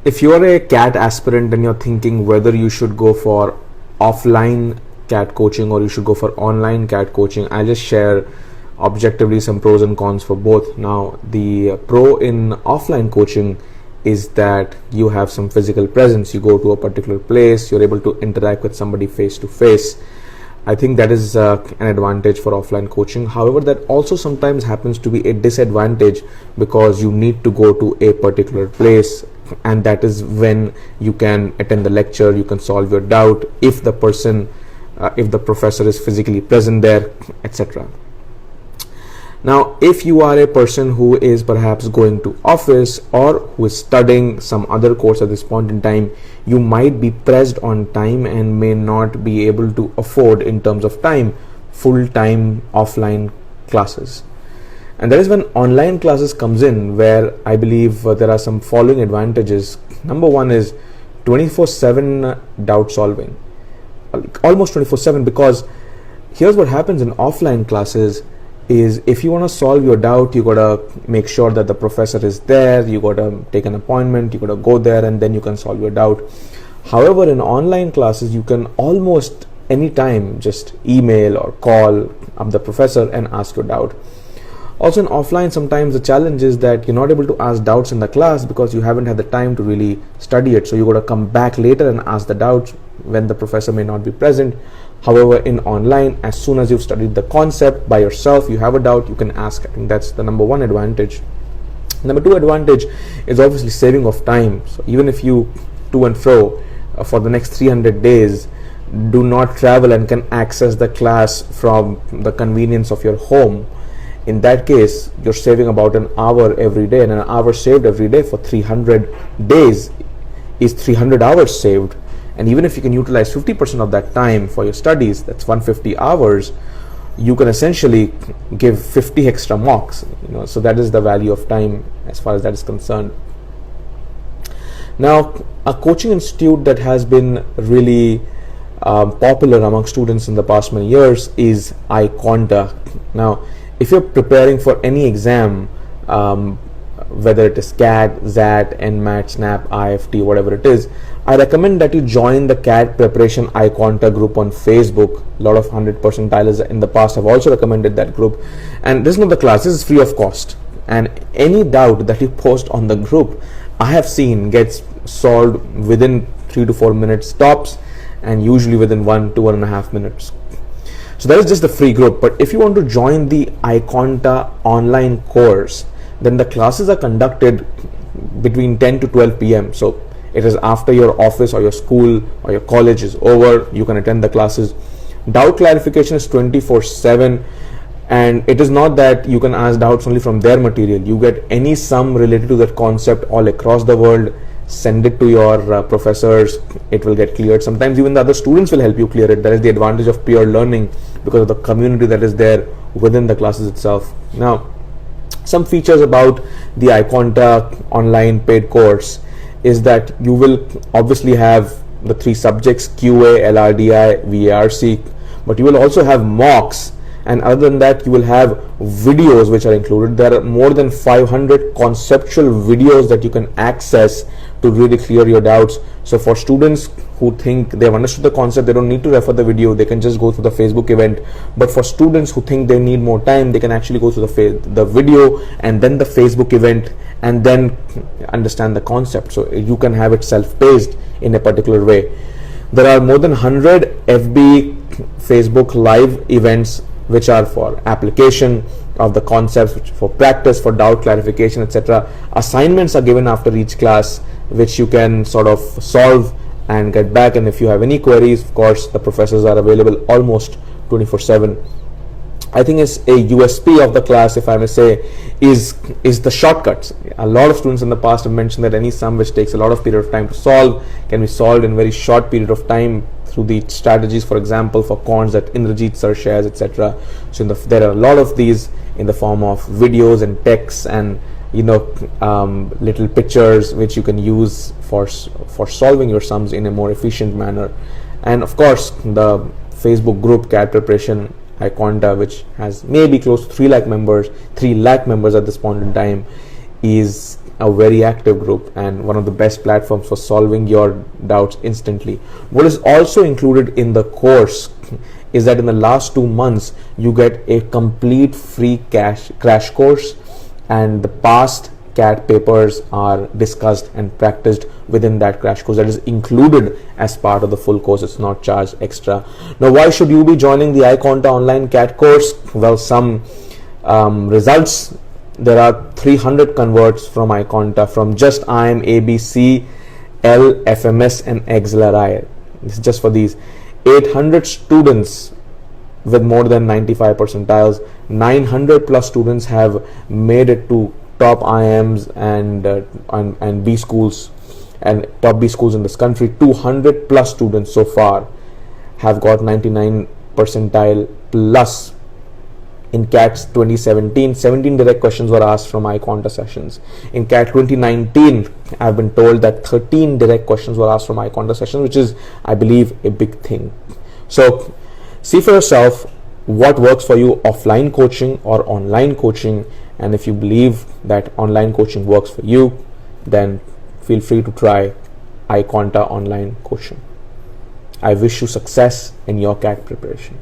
if you're a CAT aspirant and you're thinking whether you should go for offline CAT coaching or you should go for online CAT coaching, I'll just share objectively some pros and cons for both. Now, the pro in offline coaching is that you have some physical presence. You go to a particular place, you're able to interact with somebody face to face. I think that is an advantage for offline coaching. However, that also sometimes happens to be a disadvantage because you need to go to a particular place, and that is when you can attend the lecture, you can solve your doubt if the professor is physically present there, etc. Now, if you are a person who is perhaps going to office or who is studying some other course at this point in time, you might be pressed on time and may not be able to afford, in terms of time, full-time offline classes. And that is when online classes comes in, where I believe there are some following advantages. Number one is 24/7 doubt solving, almost 24/7, because here's what happens in offline classes is if you want to solve your doubt, you gotta make sure that the professor is there, you gotta take an appointment, you gotta go there, and then you can solve your doubt. However, in online classes, you can almost anytime just email or call up the professor and ask your doubt. Also, in offline, sometimes the challenge is that you're not able to ask doubts in the class because you haven't had the time to really study it, so you gotta come back later and ask the doubts when the professor may not be present. However, in online, as soon as you've studied the concept by yourself, you have a doubt, you can ask. I think that's the number one advantage. Number two advantage is obviously saving of time. So even if you to and fro for the next 300 days do not travel and can access the class from the convenience of your home, in that case, you're saving about an hour every day, and an hour saved every day for 300 days is 300 hours saved. And even if you can utilize 50% of that time for your studies, that's 150 hours, you can essentially give 50 extra mocks. So that is the value of time as far as that is concerned. Now, a coaching institute that has been really popular among students in the past many years is iConta. Now, if you're preparing for any exam, whether it is CAT, ZAT, NMAT, SNAP, IFT, whatever it is, I recommend that you join the CAT Preparation iConta group on Facebook. A lot of 100 percentiles in the past have also recommended that group. And this is not the class, this is free of cost. And any doubt that you post on the group, I have seen gets solved within 3 to 4 minutes tops, and usually within 1 to 1.5 minutes. So that is just the free group. But if you want to join the iConta online course, then the classes are conducted between 10 to 12 p.m. So it is after your office or your school or your college is over, you can attend the classes. Doubt clarification is 24/7, and it is not that you can ask doubts only from their material. You get any sum related to that concept all across the world, send it to your professors, it will get cleared. Sometimes even the other students will help you clear it. That is the advantage of peer learning because of the community that is there within the classes itself. Now, some features about the iConta online paid course is that you will obviously have the 3 subjects, QA, LRDI, VARC, but you will also have mocks, and other than that you will have videos which are included. There are more than 500 conceptual videos that you can access to really clear your doubts. So for students who think they have understood the concept, they don't need to refer the video, they can just go through the Facebook event. But for students who think they need more time, they can actually go through the video and then the Facebook event and then understand the concept. So you can have it self-paced in a particular way. There are more than 100 FB Facebook live events which are for application of the concepts, for practice, for doubt clarification, etc. Assignments are given after each class which you can sort of solve and get back, and if you have any queries, of course the professors are available almost 24/7. I think it's a USP of the class, if I may say, is the shortcuts. A lot of students in the past have mentioned that any sum which takes a lot of period of time to solve can be solved in a very short period of time through the strategies, for example, for cons that Indrajit sir shares, etc. So there are a lot of these in the form of videos and texts and little pictures which you can use for solving your sums in a more efficient manner. And of course the Facebook group CAT Preparation iConta, which has maybe close to 3 lakh members at this point in time, is a very active group and one of the best platforms for solving your doubts instantly. What is also included in the course is that in the last 2 months you get a complete free crash course, and the past CAT papers are discussed and practiced within that crash course. That is included as part of the full course. It's not charged extra. Now, why should you be joining the iConta online CAT course? Well, some results. There are 300 converts from iConta from just IIM, ABC, L, FMS and XLRI. This is just for these. 800 students with more than 95 percentiles. 900 plus students have made it to top IIMs and B schools and top B schools in this country. 200 plus students so far have got 99 percentile plus. In CAT 2017, 17 direct questions were asked from iConta sessions. In CAT 2019, I've been told that 13 direct questions were asked from iConta sessions, which is, I believe, a big thing. So see for yourself what works for you, offline coaching or online coaching. And if you believe that online coaching works for you, then feel free to try iConta online coaching. I wish you success in your CAT preparation.